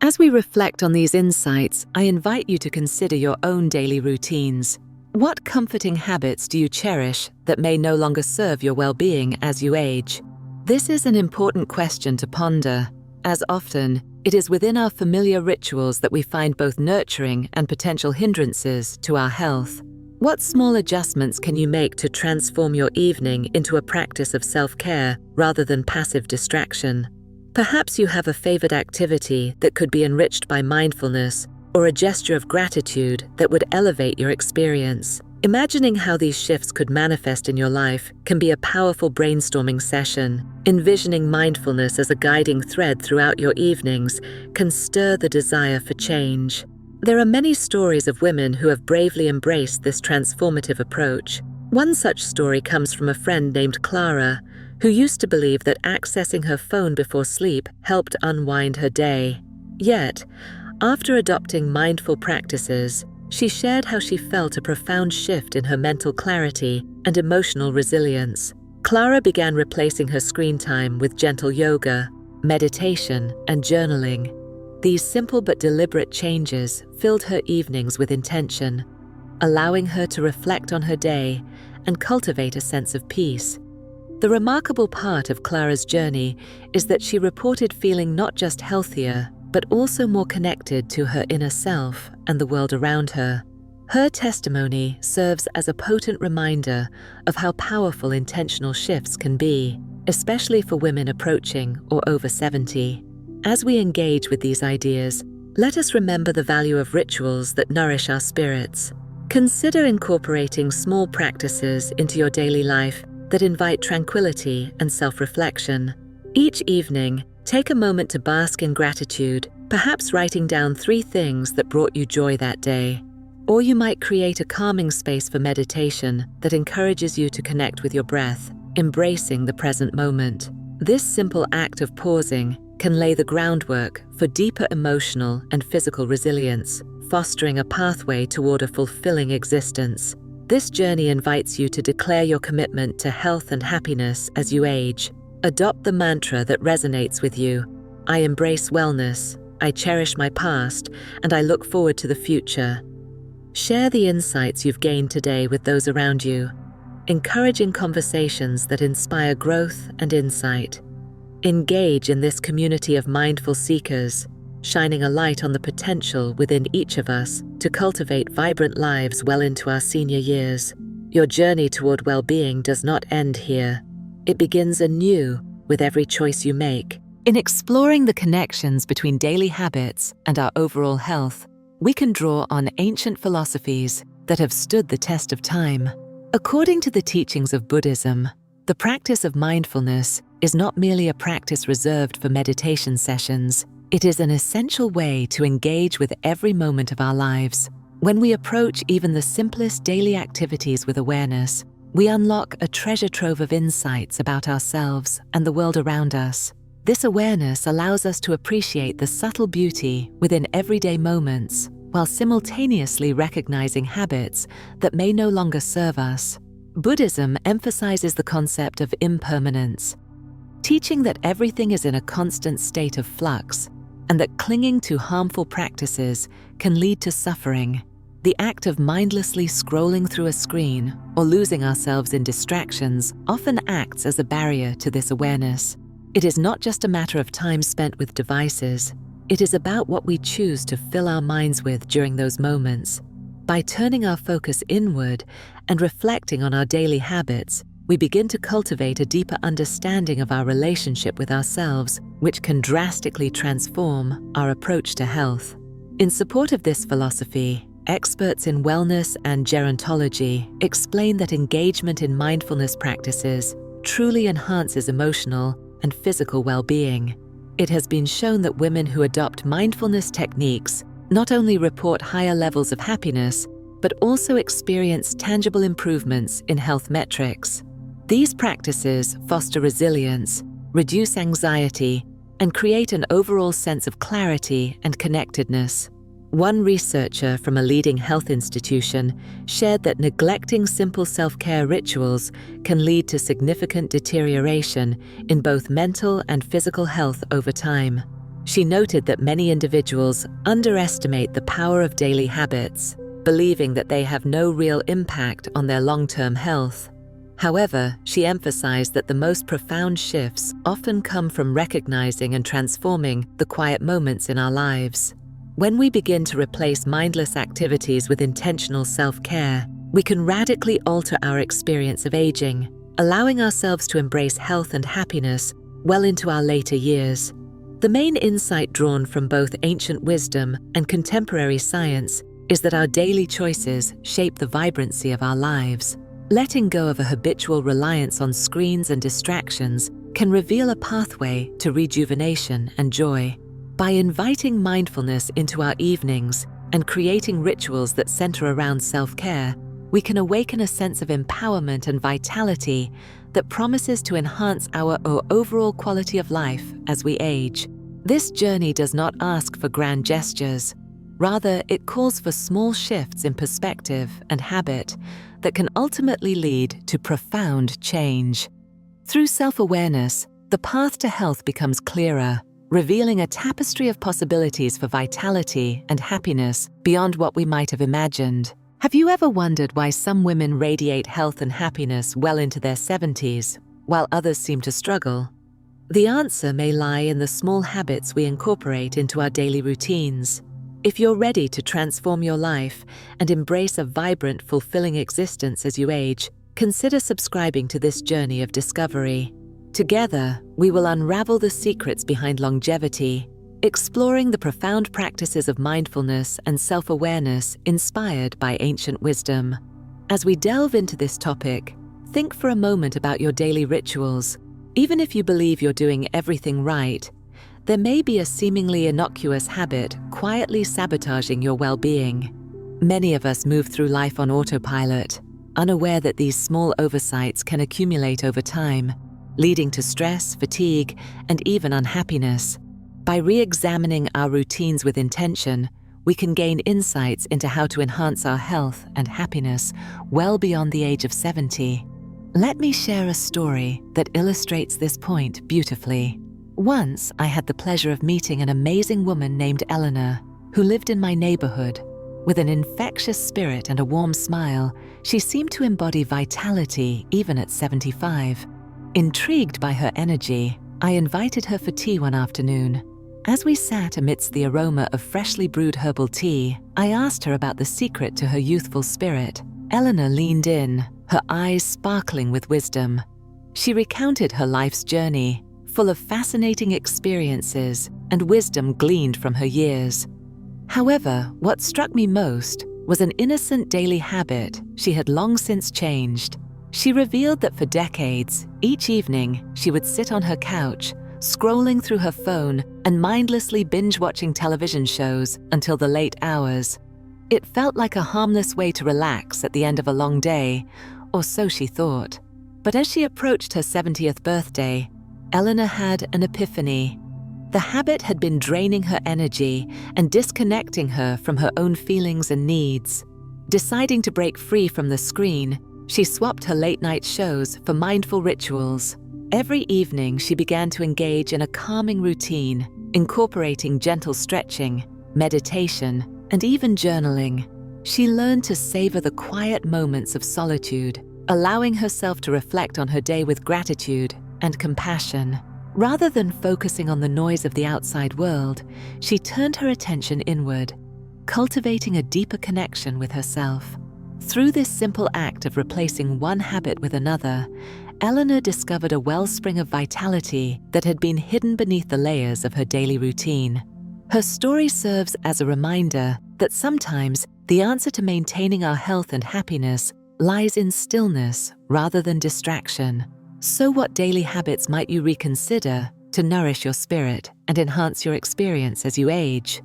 As we reflect on these insights, I invite you to consider your own daily routines. What comforting habits do you cherish that may no longer serve your well-being as you age? This is an important question to ponder, as often it is within our familiar rituals that we find both nurturing and potential hindrances to our health. What small adjustments can you make to transform your evening into a practice of self-care rather than passive distraction? Perhaps you have a favorite activity that could be enriched by mindfulness, or a gesture of gratitude that would elevate your experience. Imagining how these shifts could manifest in your life can be a powerful brainstorming session. Envisioning mindfulness as a guiding thread throughout your evenings can stir the desire for change. There are many stories of women who have bravely embraced this transformative approach. One such story comes from a friend named Clara, who used to believe that accessing her phone before sleep helped unwind her day. Yet, after adopting mindful practices, she shared how she felt a profound shift in her mental clarity and emotional resilience. Clara began replacing her screen time with gentle yoga, meditation, and journaling. These simple but deliberate changes filled her evenings with intention, allowing her to reflect on her day and cultivate a sense of peace. The remarkable part of Clara's journey is that she reported feeling not just healthier, but also more connected to her inner self and the world around her. Her testimony serves as a potent reminder of how powerful intentional shifts can be, especially for women approaching or over 70. As we engage with these ideas, let us remember the value of rituals that nourish our spirits. Consider incorporating small practices into your daily life that invite tranquility and self-reflection. Each evening, take a moment to bask in gratitude, perhaps writing down 3 things that brought you joy that day. Or you might create a calming space for meditation that encourages you to connect with your breath, embracing the present moment. This simple act of pausing can lay the groundwork for deeper emotional and physical resilience, fostering a pathway toward a fulfilling existence. This journey invites you to declare your commitment to health and happiness as you age. Adopt the mantra that resonates with you. I embrace wellness, I cherish my past, and I look forward to the future. Share the insights you've gained today with those around you, encouraging conversations that inspire growth and insight. Engage in this community of mindful seekers, shining a light on the potential within each of us to cultivate vibrant lives well into our senior years. Your journey toward well-being does not end here. It begins anew with every choice you make. In exploring the connections between daily habits and our overall health, we can draw on ancient philosophies that have stood the test of time. According to the teachings of Buddhism, the practice of mindfulness is not merely a practice reserved for meditation sessions. It is an essential way to engage with every moment of our lives. When we approach even the simplest daily activities with awareness, we unlock a treasure trove of insights about ourselves and the world around us. This awareness allows us to appreciate the subtle beauty within everyday moments, while simultaneously recognizing habits that may no longer serve us. Buddhism emphasizes the concept of impermanence, teaching that everything is in a constant state of flux, and that clinging to harmful practices can lead to suffering. The act of mindlessly scrolling through a screen or losing ourselves in distractions often acts as a barrier to this awareness. It is not just a matter of time spent with devices. It is about what we choose to fill our minds with during those moments. By turning our focus inward and reflecting on our daily habits, we begin to cultivate a deeper understanding of our relationship with ourselves, which can drastically transform our approach to health. In support of this philosophy, experts in wellness and gerontology explain that engagement in mindfulness practices truly enhances emotional and physical well-being. It has been shown that women who adopt mindfulness techniques not only report higher levels of happiness, but also experience tangible improvements in health metrics. These practices foster resilience, reduce anxiety, and create an overall sense of clarity and connectedness. One researcher from a leading health institution shared that neglecting simple self-care rituals can lead to significant deterioration in both mental and physical health over time. She noted that many individuals underestimate the power of daily habits, believing that they have no real impact on their long-term health. However, she emphasized that the most profound shifts often come from recognizing and transforming the quiet moments in our lives. When we begin to replace mindless activities with intentional self-care, we can radically alter our experience of aging, allowing ourselves to embrace health and happiness well into our later years. The main insight drawn from both ancient wisdom and contemporary science is that our daily choices shape the vibrancy of our lives. Letting go of a habitual reliance on screens and distractions can reveal a pathway to rejuvenation and joy. By inviting mindfulness into our evenings and creating rituals that center around self-care, we can awaken a sense of empowerment and vitality that promises to enhance our overall quality of life as we age. This journey does not ask for grand gestures. Rather, it calls for small shifts in perspective and habit that can ultimately lead to profound change. Through self-awareness, the path to health becomes clearer, revealing a tapestry of possibilities for vitality and happiness beyond what we might have imagined. Have you ever wondered why some women radiate health and happiness well into their 70s, while others seem to struggle? The answer may lie in the small habits we incorporate into our daily routines. If you're ready to transform your life and embrace a vibrant, fulfilling existence as you age, consider subscribing to this journey of discovery. Together, we will unravel the secrets behind longevity, exploring the profound practices of mindfulness and self-awareness inspired by ancient wisdom. As we delve into this topic, think for a moment about your daily rituals. Even if you believe you're doing everything right, there may be a seemingly innocuous habit quietly sabotaging your well-being. Many of us move through life on autopilot, unaware that these small oversights can accumulate over time, leading to stress, fatigue, and even unhappiness. By re-examining our routines with intention, we can gain insights into how to enhance our health and happiness well beyond the age of 70. Let me share a story that illustrates this point beautifully. Once, I had the pleasure of meeting an amazing woman named Eleanor, who lived in my neighborhood. With an infectious spirit and a warm smile, she seemed to embody vitality even at 75. Intrigued by her energy, I invited her for tea one afternoon. As we sat amidst the aroma of freshly brewed herbal tea, I asked her about the secret to her youthful spirit. Eleanor leaned in, her eyes sparkling with wisdom. She recounted her life's journey, full of fascinating experiences and wisdom gleaned from her years. However, what struck me most was an innocent daily habit she had long since changed. She revealed that for decades, each evening, she would sit on her couch, scrolling through her phone and mindlessly binge-watching television shows until the late hours. It felt like a harmless way to relax at the end of a long day, or so she thought. But as she approached her 70th birthday, Eleanor had an epiphany. The habit had been draining her energy and disconnecting her from her own feelings and needs. Deciding to break free from the screen, she swapped her late-night shows for mindful rituals. Every evening, she began to engage in a calming routine, incorporating gentle stretching, meditation, and even journaling. She learned to savor the quiet moments of solitude, allowing herself to reflect on her day with gratitude and compassion. Rather than focusing on the noise of the outside world, she turned her attention inward, cultivating a deeper connection with herself. Through this simple act of replacing one habit with another, Eleanor discovered a wellspring of vitality that had been hidden beneath the layers of her daily routine. Her story serves as a reminder that sometimes the answer to maintaining our health and happiness lies in stillness rather than distraction. So what daily habits might you reconsider to nourish your spirit and enhance your experience as you age?